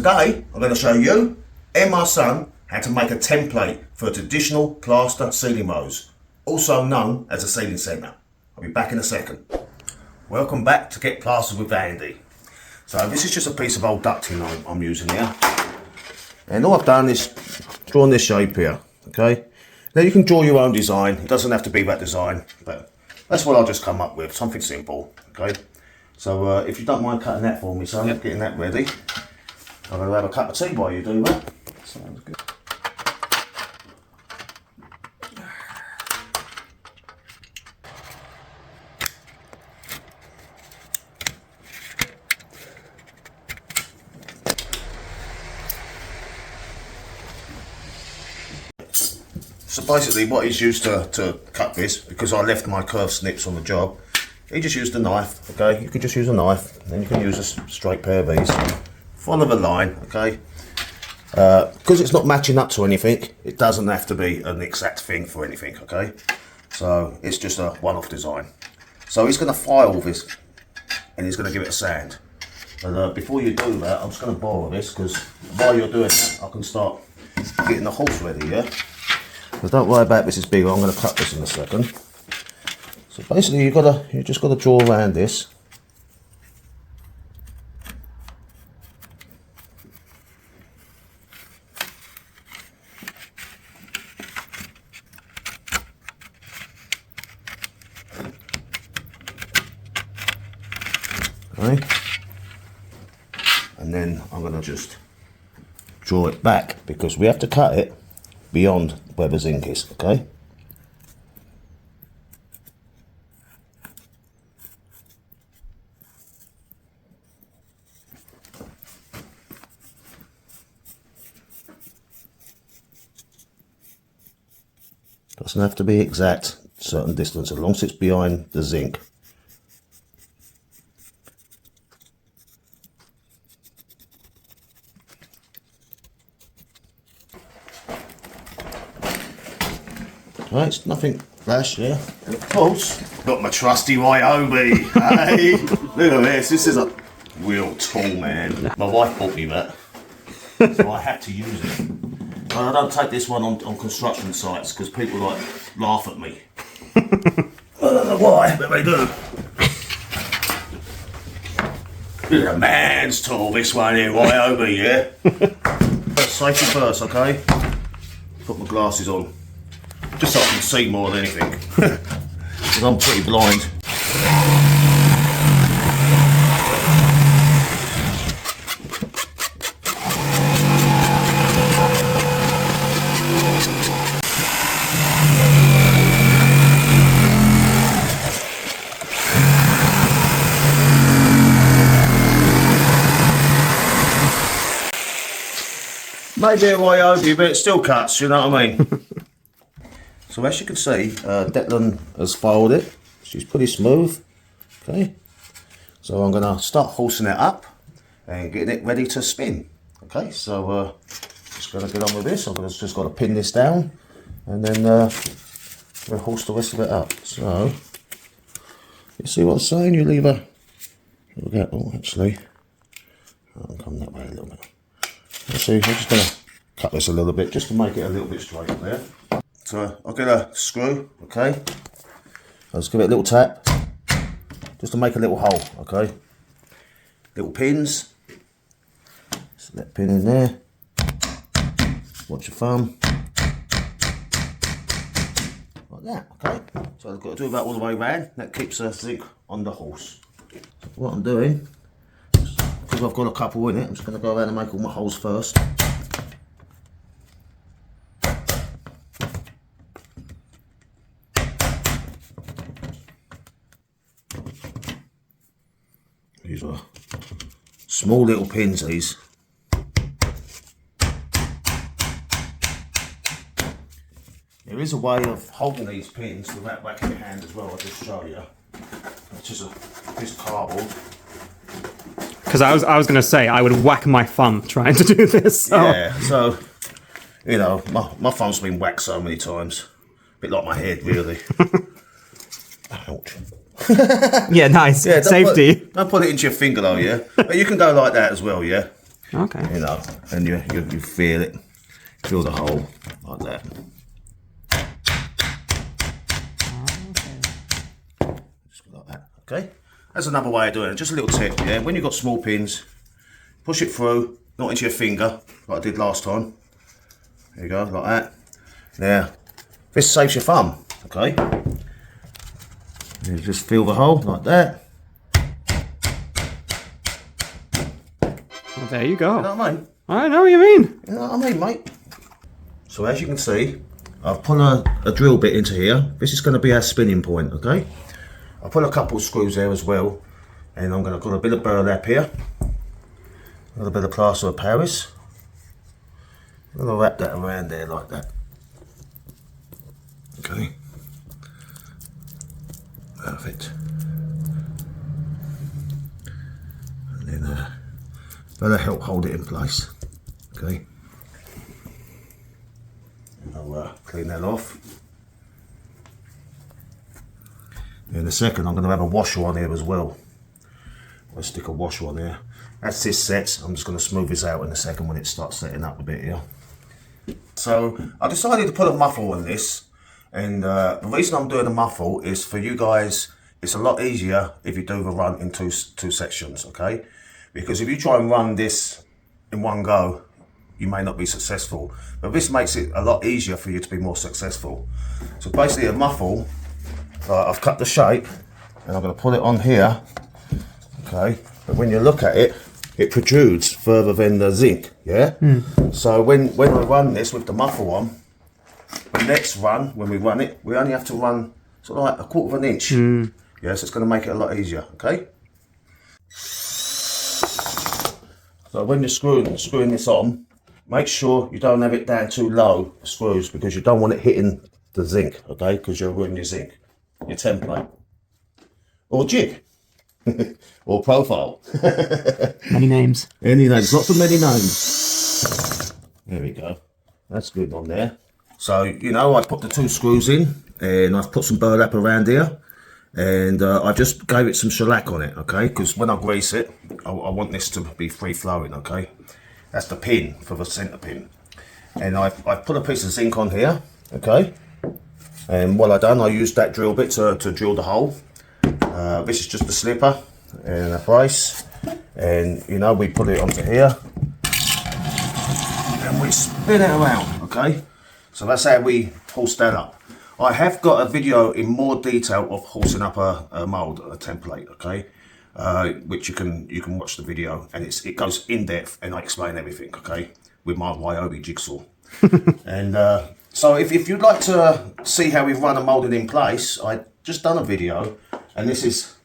today I'm going to show you and my son how to make a template for a traditional plaster ceiling rose, also known as a ceiling centre. I'll be back in a second. Welcome back to Get Plastered with Andy. So this is just a piece of old ducting I'm using here. And all I've done is drawn this shape here, okay? Now you can draw your own design, it doesn't have to be that design, but that's what I'll just come up with, something simple, okay? So if you don't mind cutting that for me, son, getting that ready. I'm going to have a cup of tea while you do that. Sounds good. So basically what he's used to cut this, because I left my curved snips on the job, he just used a knife, okay? You can just use a knife, then you can use a straight pair of these. Follow the line, okay? Because it's not matching up to anything, it doesn't have to be an exact thing for anything, okay? So it's just a one-off design. So he's going to file this and he's going to give it a sand. And before you do that, I'm just going to borrow this, because while you're doing that, I can start getting the horse ready, yeah? So don't worry about this is big, I'm going to cut this in a second. So basically you just got to draw around this. Okay. And then I'm going to just draw it back, because we have to cut it beyond where the zinc is, okay? Doesn't have to be exact, certain distance, as long as it's behind the zinc. Right, it's nothing flash, yeah. And of course, got my trusty Ryobi. Hey, look at this. This is a real tool, man. My wife bought me that, so I had to use it. But I don't take this one on construction sites because people like laugh at me. I don't know why, but they do. This is a man's tool, this one here, Ryobi, yeah. First, safety first, okay. Put my glasses on. Just so I can see more than anything, because I'm pretty blind. Maybe a Ryobi, but it still cuts, you know what I mean? So as you can see, Declan has filed it. She's pretty smooth. Okay. So I'm going to start horsing it up and getting it ready to spin. Okay. So just going to get on with this. I've just got to pin this down, and then we'll horse the rest of it up. So you see what I'm saying? You leave a little gap. Oh, actually, I'll come that way a little bit. You see, I'm just going to cut this a little bit just to make it a little bit straighter there. So I'll get a screw, okay? I'll just give it a little tap, just to make a little hole, okay? Little pins, just that pin in there, watch your thumb, like that, okay? So I've got to do that all the way around, that keeps the zinc on the horse. So what I'm doing, because I've got a couple in it, I'm just going to go around and make all my holes first. These are small little pins, these. There is a way of holding these pins without whacking your hand as well, I'll just show you. It's just a piece of cardboard. Because I was going to say, I would whack my thumb trying to do this. So. Yeah, so, you know, my thumb's been whacked so many times. A bit like my head, really. Ouch. Yeah, nice. Yeah, safety. Don't put it into your finger though, yeah? But you can go like that as well, yeah? Okay. You know, and you feel it, feel the hole like that. Just like that. Okay. That's another way of doing it. Just a little tip. Yeah. When you've got small pins, push it through, not into your finger like I did last time. There you go, like that. Now, this saves your thumb. Okay. You just feel the hole like that. Well, there you go. You know what I mean? I know what you mean. You know what I mean, mate? So as you can see, I've put a drill bit into here. This is going to be our spinning point, okay? I'll put a couple of screws there as well. And I'm going to put a bit of burlap here. A little bit of plaster of Paris. I'm going to wrap that around there like that. Okay. Perfect. And then that'll help hold it in place. Okay. I'll clean that off. In a second, I'm going to have a washer on here as well. I'll stick a washer on there. As this sets, I'm just going to smooth this out in a second when it starts setting up a bit here. So I decided to put a muffle on this, and the reason I'm doing a muffle is for you guys. It's a lot easier if you do the run in two sections, okay? Because if you try and run this in one go, you may not be successful. But this makes it a lot easier for you to be more successful. So basically a muffle, I've cut the shape and I'm going to put it on here, okay? But when you look at it, it protrudes further than the zinc, yeah? So when I run this with the muffle on, the next run, when we run it, we only have to run sort of like a quarter of an inch. Yeah, so it's going to make it a lot easier, okay? So when you're screwing this on, make sure you don't have it down too low, the screws, because you don't want it hitting the zinc, okay? Because you'll ruin your zinc, your template, or jig, or profile. Many names. Any names, lots of many names. There we go. That's good on there. So, you know, I put the two screws in, and I've put some burlap around here, and I just gave it some shellac on it, okay? Because when I grease it, I want this to be free flowing, okay? That's the pin for the center pin. And I've put a piece of zinc on here, okay? And what I've done, I used that drill bit to drill the hole. This is just a slipper and a brace. And, you know, we put it onto here. And we spin it around, okay? So that's how we horse that up. I have got a video in more detail of horsing up a mould, a template, okay? Which you can watch the video, and it goes in depth, and I explain everything, okay? With my Wyobi jigsaw. And so if you'd like to see how we've run a moulding in place, I just done a video, and this is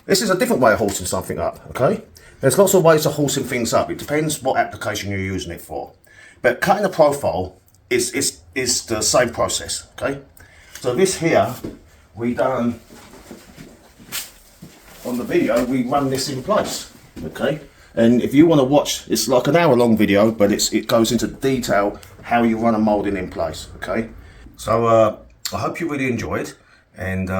a different way of horsing something up, okay? There's lots of ways of horsing things up. It depends what application you're using it for. But cutting a profile is the same process, okay? So this here, we done, on the video, we run this in place, okay? And if you want to watch, it's like an hour-long video, but it goes into detail how you run a moulding in place, okay? So I hope you really enjoyed, and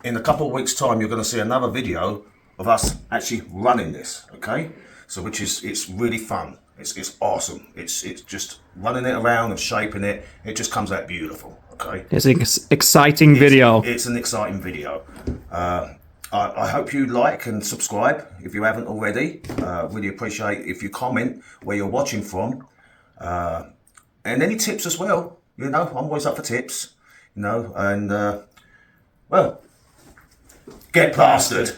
in a couple of weeks' time, you're going to see another video of us actually running this, okay? So it's really fun. It's awesome. It's just running it around and shaping it. It just comes out beautiful, okay? It's an exciting video. It's an exciting video. I hope you like and subscribe if you haven't already. Really appreciate if you comment where you're watching from. And any tips as well. You know, I'm always up for tips. You know, and, well, get plastered.